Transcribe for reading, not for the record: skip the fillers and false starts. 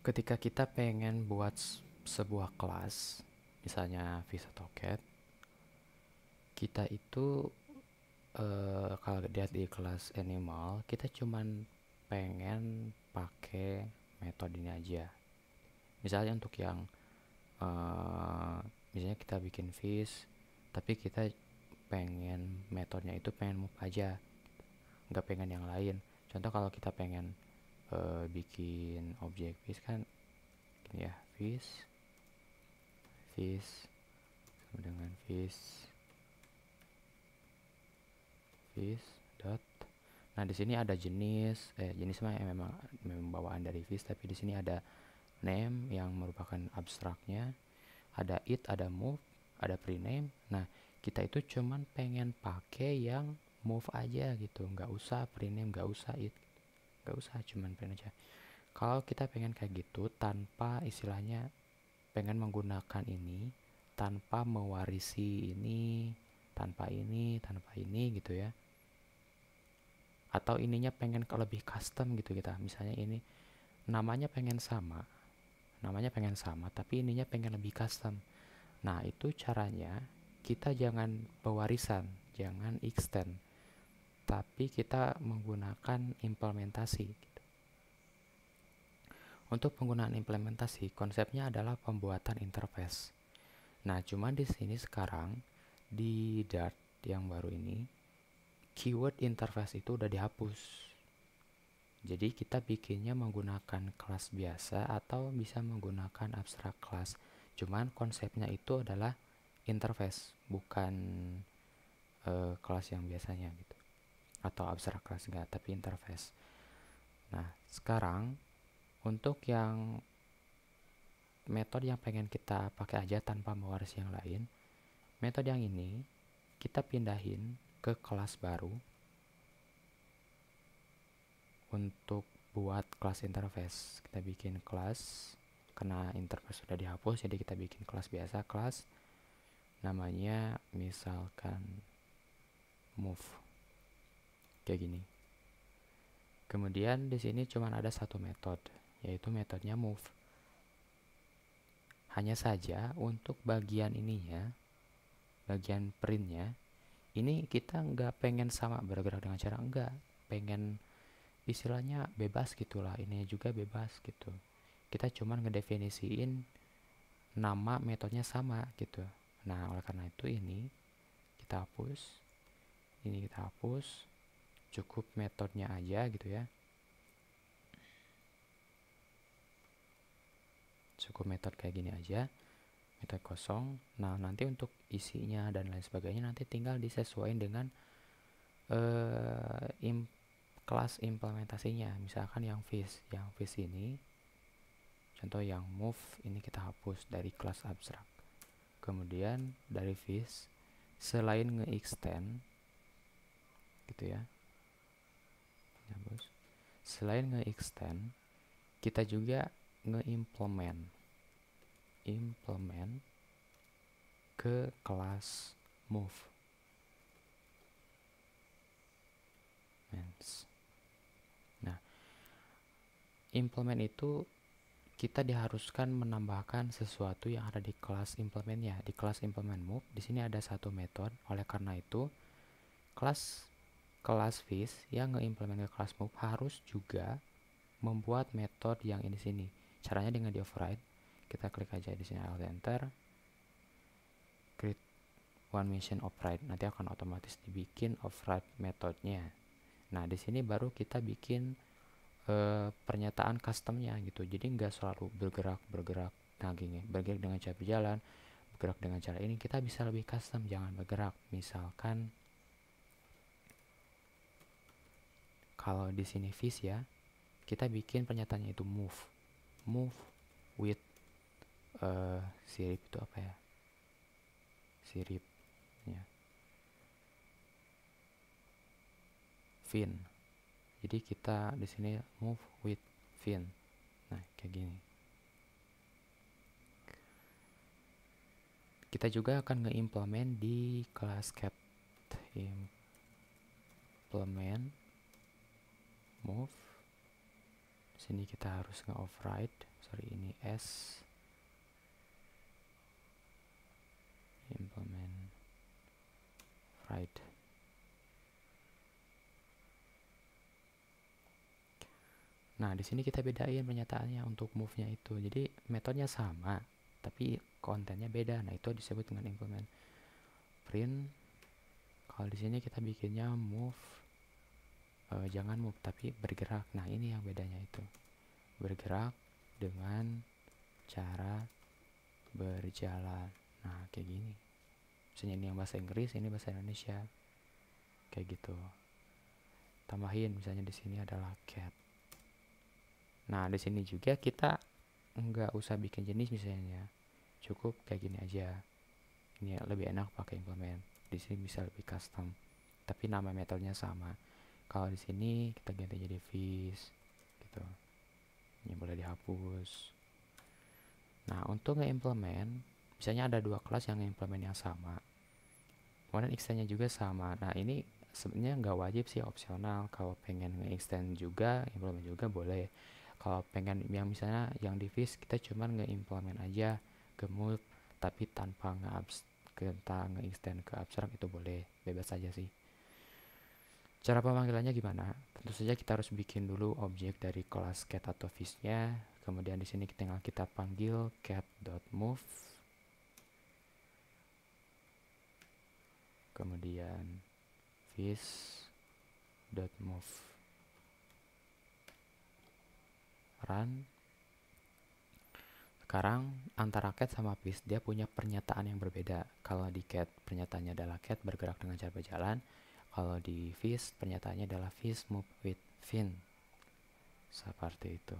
Ketika kita pengen buat sebuah kelas, misalnya fish atau cat, kita itu kalau lihat di kelas animal, kita cuman pengen pakai metode ini aja. Misalnya untuk yang eh, misalnya kita bikin fish, tapi kita pengen metodenya itu pengen move aja, nggak pengen yang lain. Contoh kalau kita pengen bikin objek fish kan gini ya, fish sama dengan fish dot. Nah, di sini ada jenis mah memang bawaan dari fish, tapi di sini ada name yang merupakan abstraknya, ada it, ada move, ada prename. Nah, kita itu cuman pengen pakai yang move aja gitu, nggak usah prename, nggak usah it, nggak usah, cuman pengen aja. Kalau kita pengen kayak gitu tanpa istilahnya pengen menggunakan ini, tanpa mewarisi tanpa ini gitu ya, atau ininya pengen lebih custom gitu kita, misalnya ini namanya pengen sama tapi ininya pengen lebih custom. Nah, itu caranya kita jangan pewarisan, jangan extend, tapi kita menggunakan implementasi gitu. Untuk penggunaan implementasi, konsepnya adalah pembuatan interface. Nah, cuman di sini sekarang di Dart yang baru ini, keyword interface itu udah dihapus. Jadi kita bikinnya menggunakan kelas biasa atau bisa menggunakan abstract class. Cuman konsepnya itu adalah interface, bukan kelas yang biasanya gitu. Atau abstract class enggak, tapi interface. Nah, sekarang untuk yang metode yang pengen kita pakai aja tanpa mewarisi yang lain, metode yang ini kita pindahin ke kelas baru untuk buat kelas interface. Kita bikin kelas, karena interface sudah dihapus, jadi kita bikin kelas biasa, kelas namanya misalkan move, kayak gini. Kemudian di sini cuma ada satu metode, yaitu metodenya move. Hanya saja untuk bagian ininya, bagian printnya, ini kita nggak pengen sama bergerak dengan cara, enggak, pengen istilahnya bebas gitulah, ini juga bebas gitu. Kita cuman ngedefinisiin nama metodenya sama gitu. Nah, oleh karena itu ini kita hapus, cukup metodenya aja gitu ya, cukup metode kayak gini aja, metode kosong. Nah, nanti untuk isinya dan lain sebagainya nanti tinggal disesuaikan dengan kelas implementasinya. Misalkan yang fish ini, contoh yang move ini kita hapus dari kelas abstrak. Kemudian dari fish, selain nge-extend gitu ya, selain nge-extend, kita juga nge-implement ke kelas move. Nah, implement itu kita diharuskan menambahkan sesuatu yang ada di kelas implementnya. Di kelas implement move, di sini ada satu metode. Oleh karena itu, kelas fish yang nge-implement ke kelas move harus juga membuat metode yang ini sini. Caranya dengan di override. Kita klik aja di sini, alt enter, create one mention override. Nanti akan otomatis dibikin override metodenya. Nah, di sini baru kita bikin pernyataan customnya gitu. Jadi nggak selalu bergerak nah gini, bergerak dengan cara berjalan, bergerak dengan cara ini. Kita bisa lebih custom, jangan bergerak. Misalkan kalau di sini fish ya, kita bikin pernyataannya itu move with sirip itu apa ya, sirip ya, fin. Jadi kita di sini move with fin. Nah, kayak gini. Kita juga akan nge-implement di kelas cat, implement move. Di Sini kita harus nge-override, sorry ini S, implement override. Nah, di sini kita bedain pernyataannya untuk move-nya itu. Jadi metodenya sama, tapi kontennya beda. Nah, itu disebut dengan implement. Print, kalau di sini kita bikinnya move, jangan move tapi bergerak. Nah, ini yang bedanya itu. Bergerak dengan cara berjalan. Nah, kayak gini. Misalnya ini yang bahasa Inggris, ini bahasa Indonesia. Kayak gitu. Tambahin misalnya di sini adalah cat. Nah, di sini juga kita nggak usah bikin jenis misalnya. Cukup kayak gini aja. Ini lebih enak pakai implement. Di sini bisa lebih custom. Tapi nama metodenya sama. Kalau di sini kita ganti jadi fish gitu. Ini boleh dihapus. Nah, untuk nge-implement, misalnya ada dua kelas yang nge-implement yang sama. Kemudian extend-nya juga sama. Nah, ini sebenarnya nggak wajib sih, opsional. Kalau pengen nge-extend juga, implement juga boleh. Kalau pengen yang misalnya yang di fish, kita cuman nge-implement aja ke move, tapi tanpa nge-extend ke abstrak itu boleh. Bebas aja sih. Cara pemanggilannya gimana? Tentu saja kita harus bikin dulu objek dari kelas cat atau fish-nya. Kemudian di sini tinggal kita panggil cat.move. Kemudian fish.move. Run. Sekarang antara cat sama fish dia punya pernyataan yang berbeda. Kalau di cat pernyataannya adalah cat bergerak dengan cara berjalan. Kalau di fish pernyataannya adalah fish move with fin. Seperti itu.